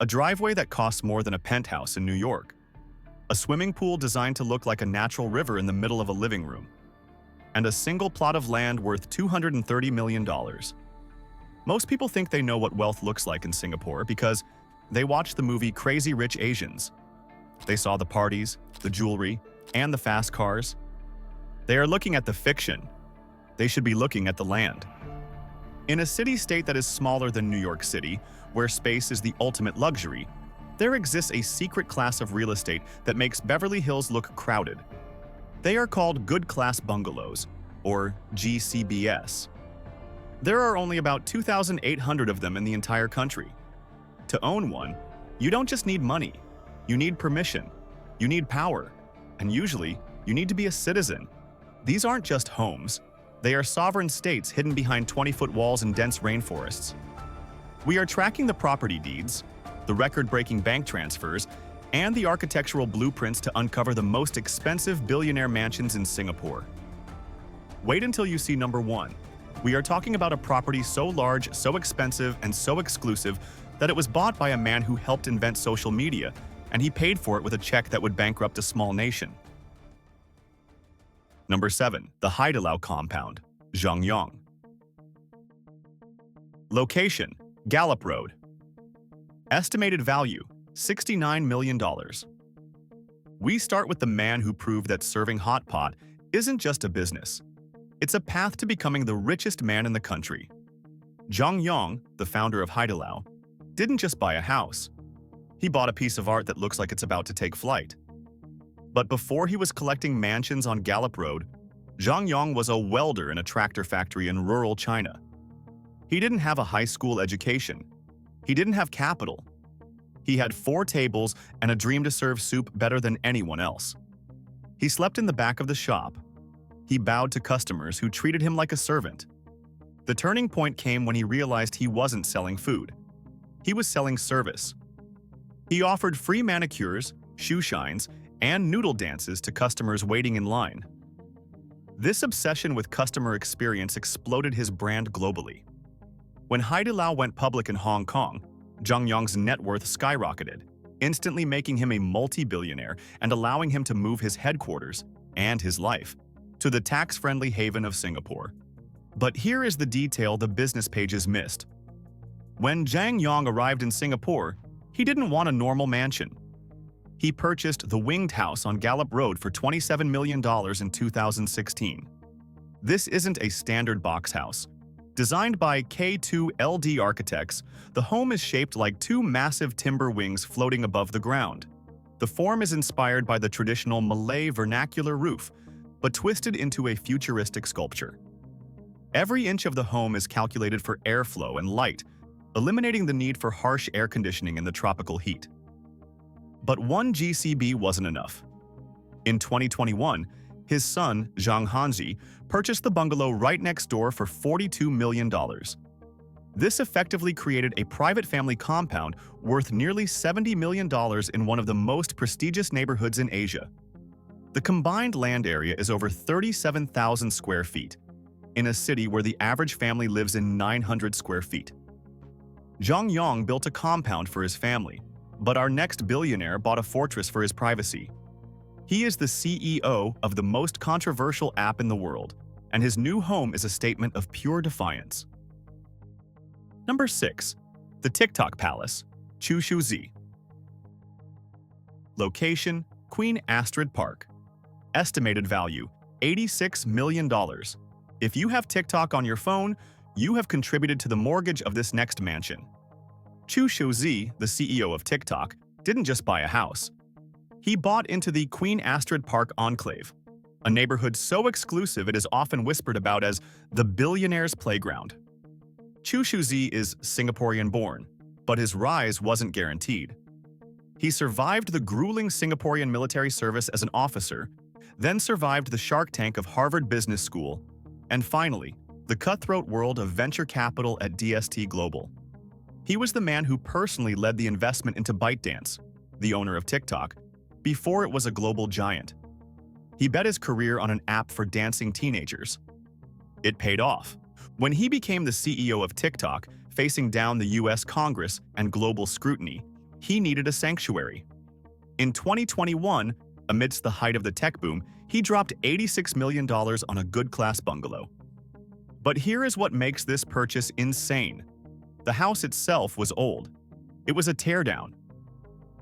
a driveway that costs more than a penthouse in New York, a swimming pool designed to look like a natural river in the middle of a living room, and a single plot of land worth $230 million. Most people think they know what wealth looks like in Singapore because they watched the movie Crazy Rich Asians. They saw the parties, the jewelry, and the fast cars. They are looking at the fiction. They should be looking at the land. In a city-state that is smaller than New York City, where space is the ultimate luxury, there exists a secret class of real estate that makes Beverly Hills look crowded. They are called Good Class Bungalows, or GCBs. There are only about 2,800 of them in the entire country. To own one, you don't just need money. You need permission. You need power. And usually, you need to be a citizen. These aren't just homes. They are sovereign states hidden behind 20-foot walls and dense rainforests. We are tracking the property deeds, the record-breaking bank transfers, and the architectural blueprints to uncover the most expensive billionaire mansions in Singapore. Wait until you see number one. We are talking about a property so large, so expensive, and so exclusive that it was bought by a man who helped invent social media, and he paid for it with a check that would bankrupt a small nation. Number 7. The Haidilao Compound, Zhang Yong. Location: Gallop Road. Estimated value: $69 million. We start with the man who proved that serving hot pot isn't just a business. It's a path to becoming the richest man in the country. Zhang Yong, the founder of Haidilao, didn't just buy a house. He bought a piece of art that looks like it's about to take flight. But before he was collecting mansions on Gallop Road, Zhang Yong was a welder in a tractor factory in rural China. He didn't have a high school education. He didn't have capital. He had 4 tables and a dream to serve soup better than anyone else. He slept in the back of the shop. He bowed to customers who treated him like a servant. The turning point came when he realized he wasn't selling food. He was selling service. He offered free manicures, shoe shines, and noodle dances to customers waiting in line. This obsession with customer experience exploded his brand globally. When Haidilao went public in Hong Kong, Zhang Yong's net worth skyrocketed, instantly making him a multi-billionaire and allowing him to move his headquarters and his life to the tax-friendly haven of Singapore. But here is the detail the business pages missed. When Zhang Yong arrived in Singapore, he didn't want a normal mansion. He purchased the Winged House on Gallop Road for $27 million in 2016. This isn't a standard box house. Designed by K2LD architects, the home is shaped like 2 massive timber wings floating above the ground. The form is inspired by the traditional Malay vernacular roof, but twisted into a futuristic sculpture. Every inch of the home is calculated for airflow and light, eliminating the need for harsh air conditioning in the tropical heat. But one GCB wasn't enough. In 2021, his son, Zhang Hanzi, purchased the bungalow right next door for $42 million. This effectively created a private family compound worth nearly $70 million in one of the most prestigious neighborhoods in Asia. The combined land area is over 37,000 square feet, in a city where the average family lives in 900 square feet. Zhang Yong built a compound for his family, but our next billionaire bought a fortress for his privacy. He is the CEO of the most controversial app in the world, and his new home is a statement of pure defiance. Number 6. The TikTok Palace, Zhi. Location: Queen Astrid Park. Estimated value: $86 million. If you have TikTok on your phone, you have contributed to the mortgage of this next mansion. Zhi, the CEO of TikTok, didn't just buy a house. He bought into the Queen Astrid Park Enclave, a neighborhood so exclusive it is often whispered about as the billionaire's playground. Zhi is Singaporean-born, but his rise wasn't guaranteed. He survived the grueling Singaporean military service as an officer, then survived the Shark Tank of Harvard Business School, and finally, the cutthroat world of venture capital at DST Global. He was the man who personally led the investment into ByteDance, the owner of TikTok, before it was a global giant. He bet his career on an app for dancing teenagers. It paid off. When he became the CEO of TikTok, facing down the US Congress and global scrutiny, He needed a sanctuary. In 2021, amidst the height of the tech boom, he dropped $86 million on a Good Class bungalow. But here is what makes this purchase insane. The house itself was old. It was a teardown.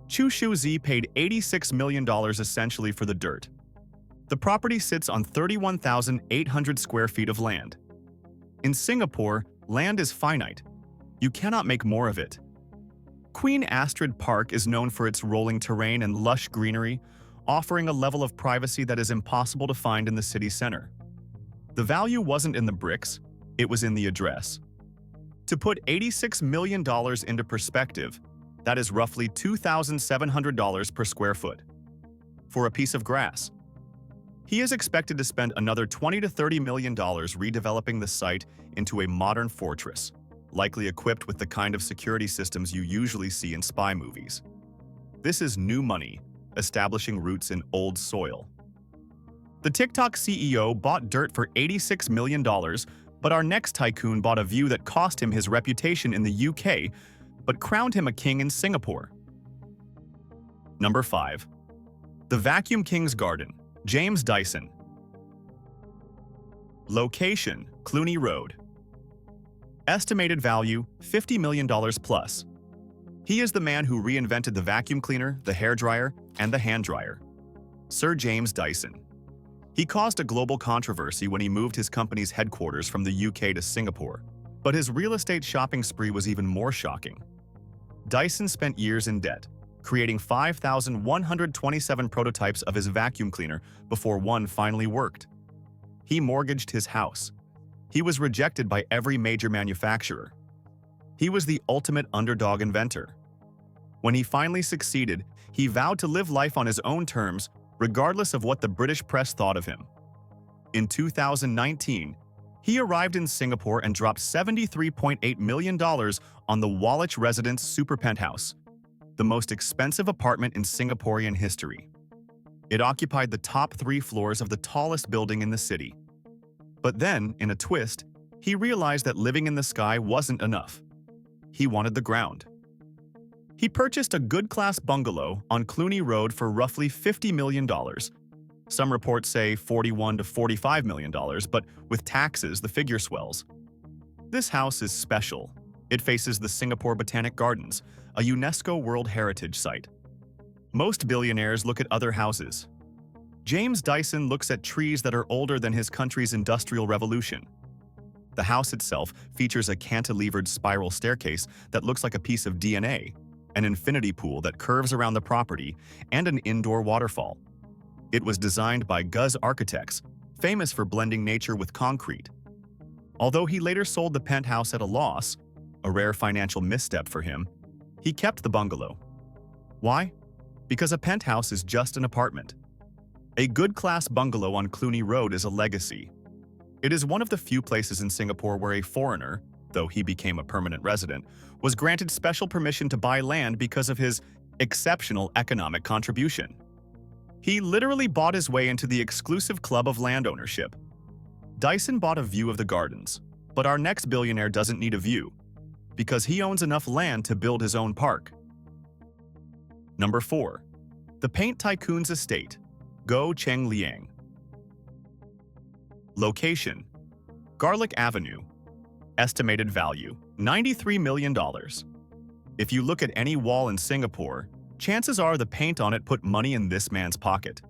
Chu Shuzi paid $86 million essentially for the dirt. The property sits on 31,800 square feet of land. In Singapore, land is finite. You cannot make more of it. Queen Astrid Park is known for its rolling terrain and lush greenery, offering a level of privacy that is impossible to find in the city center. The value wasn't in the bricks, it was in the address. To put $86 million into perspective, that is roughly $2,700 per square foot. For a piece of grass. He is expected to spend another $20 to $30 million redeveloping the site into a modern fortress, likely equipped with the kind of security systems you usually see in spy movies. This is new money, establishing roots in old soil. The TikTok CEO bought dirt for $86 million, but our next tycoon bought a view that cost him his reputation in the UK, but crowned him a king in Singapore. Number 5. The Vacuum King's Garden, James Dyson. Location, Cluny Road. Estimated value, $50 million plus. He is the man who reinvented the vacuum cleaner, the hairdryer, and the hand dryer. Sir James Dyson. He caused a global controversy when he moved his company's headquarters from the UK to Singapore, but his real estate shopping spree was even more shocking. Dyson spent years in debt, creating 5,127 prototypes of his vacuum cleaner before one finally worked. He mortgaged his house. He was rejected by every major manufacturer. He was the ultimate underdog inventor. When he finally succeeded, he vowed to live life on his own terms, regardless of what the British press thought of him. In 2019, he arrived in Singapore and dropped $73.8 million on the Woolwich Residence Super Penthouse, the most expensive apartment in Singaporean history. It occupied the top 3 floors of the tallest building in the city. But then, in a twist, he realized that living in the sky wasn't enough. He wanted the ground. He purchased a Good Class bungalow on Cluny Road for roughly $50 million. Some reports say $41 to $45 million, but with taxes, the figure swells. This house is special. It faces the Singapore Botanic Gardens, a UNESCO World Heritage Site. Most billionaires look at other houses. James Dyson looks at trees that are older than his country's industrial revolution. The house itself features a cantilevered spiral staircase that looks like a piece of DNA, an infinity pool that curves around the property, and an indoor waterfall. It was designed by Guz Architects, famous for blending nature with concrete. Although he later sold the penthouse at a loss, a rare financial misstep for him, he kept the bungalow. Why? Because a penthouse is just an apartment. A Good Class bungalow on Cluny Road is a legacy. It is one of the few places in Singapore where a foreigner, though he became a permanent resident, was granted special permission to buy land because of his exceptional economic contribution. He literally bought his way into the exclusive club of land ownership. Dyson bought a view of the gardens, but our next billionaire doesn't need a view, because he owns enough land to build his own park. Number 4. The Paint Tycoon's Estate, Goh Cheng Liang. Location, Garlick Avenue. Estimated value, $93 million. If you look at any wall in Singapore, chances are the paint on it put money in this man's pocket.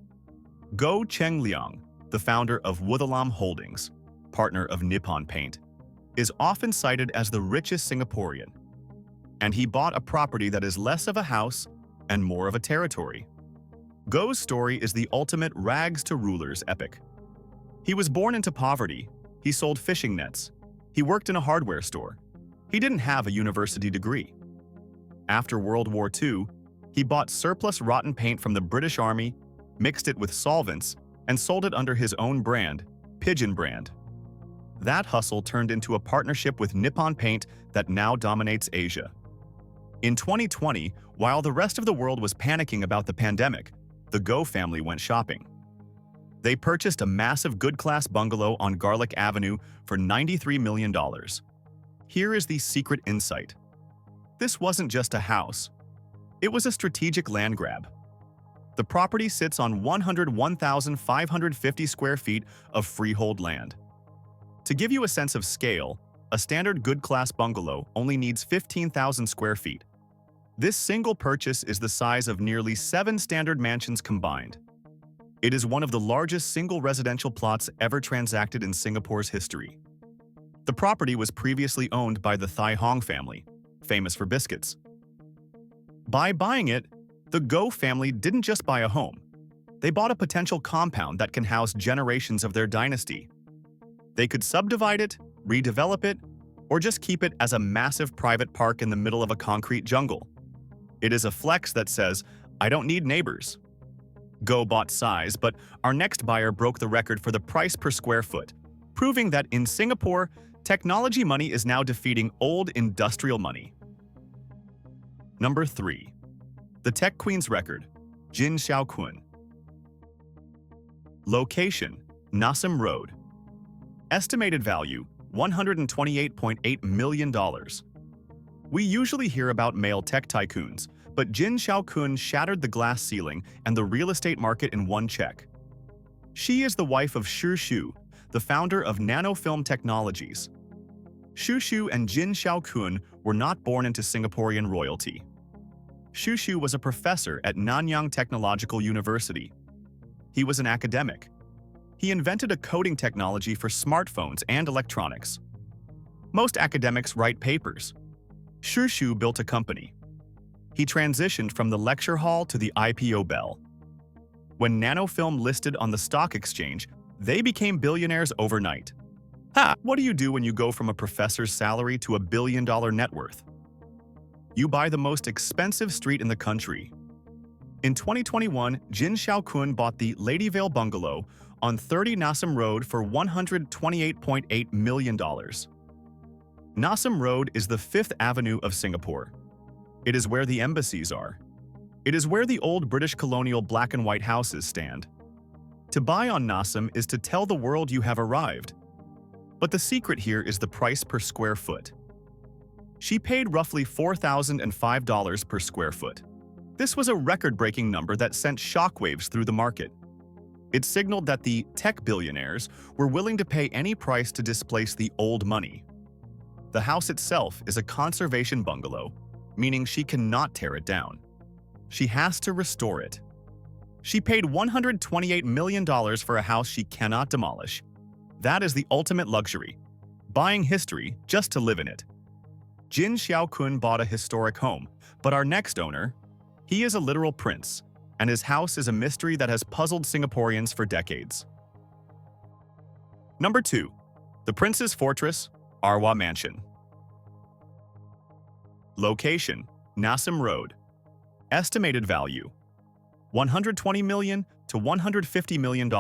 Goh Cheng Liang, the founder of Haidilao Holdings, partner of Nippon Paint, is often cited as the richest Singaporean. And he bought a property that is less of a house and more of a territory. Goh's story is the ultimate rags to rulers epic. He was born into poverty. He sold fishing nets. He worked in a hardware store. He didn't have a university degree. After World War II, he bought surplus rotten paint from the British Army, mixed it with solvents, and sold it under his own brand, Pigeon Brand. That hustle turned into a partnership with Nippon Paint that now dominates Asia. In 2020, while the rest of the world was panicking about the pandemic, the Goh family went shopping. They purchased a massive Good Class bungalow on Garlick Avenue for $93 million. Here is the secret insight. This wasn't just a house. It was a strategic land grab. The property sits on 101,550 square feet of freehold land. To give you a sense of scale, a standard Good Class bungalow only needs 15,000 square feet. This single purchase is the size of nearly 7 standard mansions combined. It is one of the largest single residential plots ever transacted in Singapore's history. The property was previously owned by the Thai Hong family, famous for biscuits. By buying it, the Goh family didn't just buy a home. They bought a potential compound that can house generations of their dynasty. They could subdivide it, redevelop it, or just keep it as a massive private park in the middle of a concrete jungle. It is a flex that says, "I don't need neighbors." Goh bought size, but our next buyer broke the record for the price per square foot, proving that in Singapore, technology money is now defeating old industrial money. Number 3. The Tech Queen's Record, Jin Xiaokun. Location, Nassim Road. Estimated value, $128.8 million. We usually hear about male tech tycoons, but Jin Xiaokun shattered the glass ceiling and the real estate market in one check. She is the wife of Xu Xu, the founder of nanofilm technologies. Xu Xu and Jin Xiaokun were not born into Singaporean royalty. Xu Xu was a professor at Nanyang Technological University. He was an academic. He invented a coding technology for smartphones and electronics. Most academics write papers. Xu Xu built a company. He transitioned from the lecture hall to the IPO bell. When nanofilm listed on the stock exchange, they became billionaires overnight. What do you do when you go from a professor's salary to $1 billion net worth? You buy the most expensive street in the country. In 2021, Jin Xiaokun bought the Ladyvale Bungalow on 30 Nassim Road for $128.8 million. Nassim Road is the 5th Avenue of Singapore. It is where the embassies are. It is where the old British colonial black and white houses stand. To buy on Nassim is to tell the world you have arrived. But the secret here is the price per square foot. She paid roughly $4,005 per square foot. This was a record-breaking number that sent shockwaves through the market. It signaled that the tech billionaires were willing to pay any price to displace the old money. The house itself is a conservation bungalow, meaning she cannot tear it down. She has to restore it. She paid $128 million for a house she cannot demolish. That is the ultimate luxury, buying history just to live in it. Jin Xiaokun bought a historic home, but our next owner, he is a literal prince, and his house is a mystery that has puzzled Singaporeans for decades. Number 2. The Prince's Fortress, Arwah Mansion. Location, Nassim Road. Estimated value, $120 million to $150 million.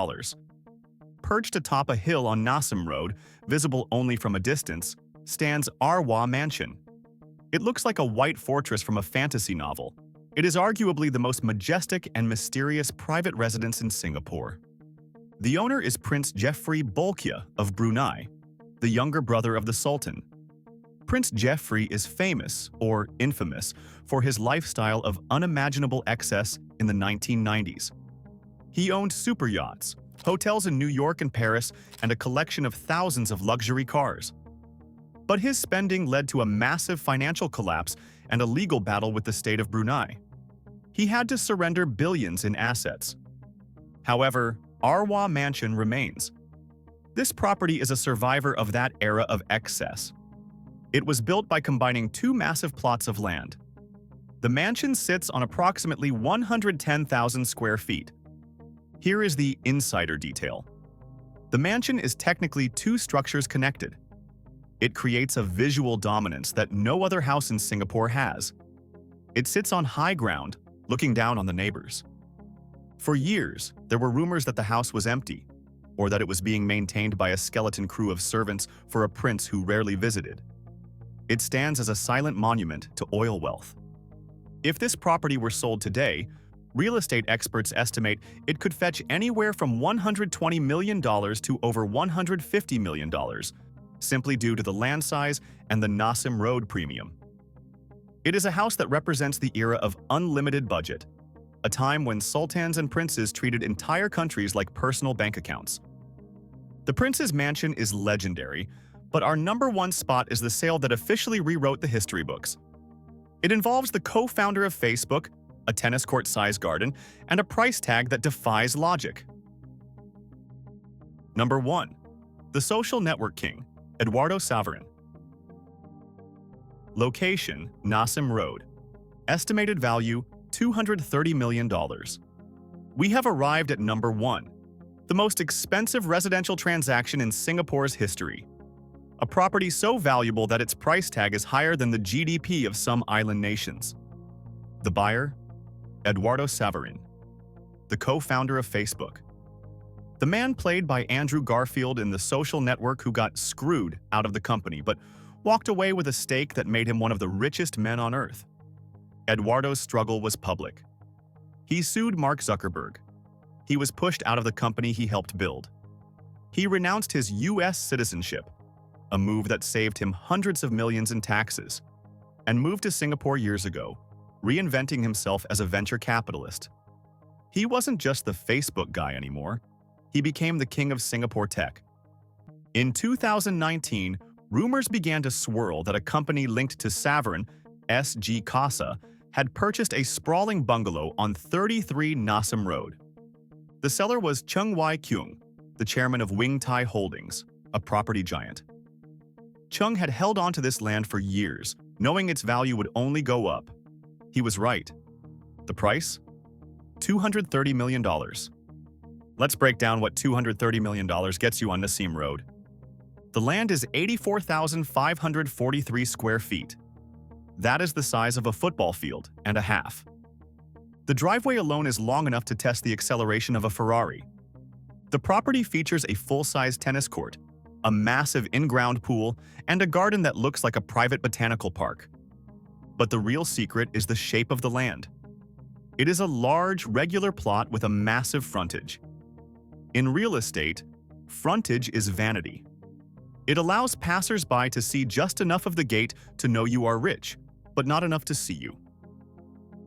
Perched atop a hill on Nassim Road, visible only from a distance, stands Arwah Mansion. It looks like a white fortress from a fantasy novel. It is arguably the most majestic and mysterious private residence in Singapore. The owner is Prince Jeffrey Bolkiah of Brunei, the younger brother of the Sultan. Prince Jeffrey is famous, or infamous, for his lifestyle of unimaginable excess in the 1990s. He owned super yachts, hotels in New York and Paris, and a collection of thousands of luxury cars. But his spending led to a massive financial collapse and a legal battle with the state of Brunei. He had to surrender billions in assets. However, Arwah Mansion remains. This property is a survivor of that era of excess. It was built by combining 2 massive plots of land. The mansion sits on approximately 110,000 square feet. Here is the insider detail. The mansion is technically 2 structures connected. It creates a visual dominance that no other house in Singapore has. It sits on high ground, looking down on the neighbors. For years, there were rumors that the house was empty, or that it was being maintained by a skeleton crew of servants for a prince who rarely visited. It stands as a silent monument to oil wealth. If this property were sold today, real estate experts estimate it could fetch anywhere from $120 million to over $150 million, simply due to the land size and the Nassim Road premium. It is a house that represents the era of unlimited budget, a time when sultans and princes treated entire countries like personal bank accounts. The prince's mansion is legendary, but our #1 spot is the sale that officially rewrote the history books. It involves the co-founder of Facebook, a tennis court-sized garden, and a price tag that defies logic. Number 1. The social network king, Eduardo Saverin. Location, Nassim Road. Estimated value, $230 million. We have arrived at number 1, the most expensive residential transaction in Singapore's history. A property so valuable that its price tag is higher than the GDP of some island nations. The buyer? Eduardo Saverin, the co-founder of Facebook. The man played by Andrew Garfield in The Social Network who got screwed out of the company but walked away with a stake that made him one of the richest men on earth. Eduardo's struggle was public. He sued Mark Zuckerberg. He was pushed out of the company he helped build. He renounced his US citizenship, a move that saved him hundreds of millions in taxes, and moved to Singapore years ago, reinventing himself as a venture capitalist. He wasn't just the Facebook guy anymore. He became the king of Singapore tech. In 2019, rumors began to swirl that a company linked to Saverin, SG Casa, had purchased a sprawling bungalow on 33 Nassim Road. The seller was Chung Wai-Kyung, the chairman of Wing Tai Holdings, a property giant. Chung had held on to this land for years, knowing its value would only go up. He was right. The price? $230 million. Let's break down what $230 million gets you on Nassim Road. The land is 84,543 square feet. That is the size of a football field and a half. The driveway alone is long enough to test the acceleration of a Ferrari. The property features a full-size tennis court, a massive in-ground pool, and a garden that looks like a private botanical park. But the real secret is the shape of the land. It is a large, regular plot with a massive frontage. In real estate, frontage is vanity. It allows passers-by to see just enough of the gate to know you are rich, but not enough to see you.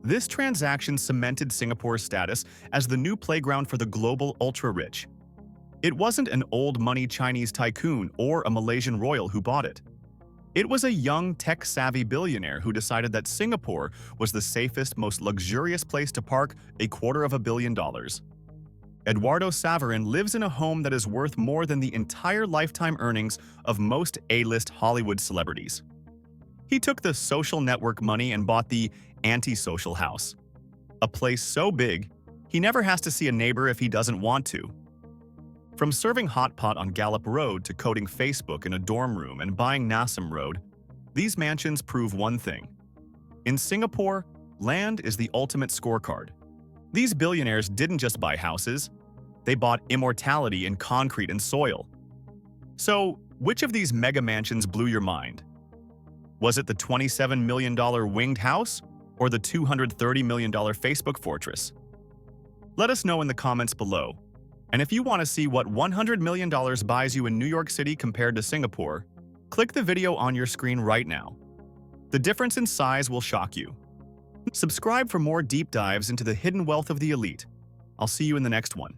This transaction cemented Singapore's status as the new playground for the global ultra-rich. It wasn't an old-money Chinese tycoon or a Malaysian royal who bought it. It was a young, tech-savvy billionaire who decided that Singapore was the safest, most luxurious place to park $250 million. Eduardo Saverin lives in a home that is worth more than the entire lifetime earnings of most A-list Hollywood celebrities. He took the social network money and bought the anti-social house, a place so big he never has to see a neighbor if he doesn't want to. From serving hotpot on Gallop Road to coding Facebook in a dorm room and buying Nassim Road, these mansions prove one thing. In Singapore, land is the ultimate scorecard. These billionaires didn't just buy houses, they bought immortality in concrete and soil. So, which of these mega mansions blew your mind? Was it the $27 million winged house or the $230 million Facebook fortress? Let us know in the comments below. And if you want to see what $100 million buys you in New York City compared to Singapore, click the video on your screen right now. The difference in size will shock you. Subscribe for more deep dives into the hidden wealth of the elite. I'll see you in the next one.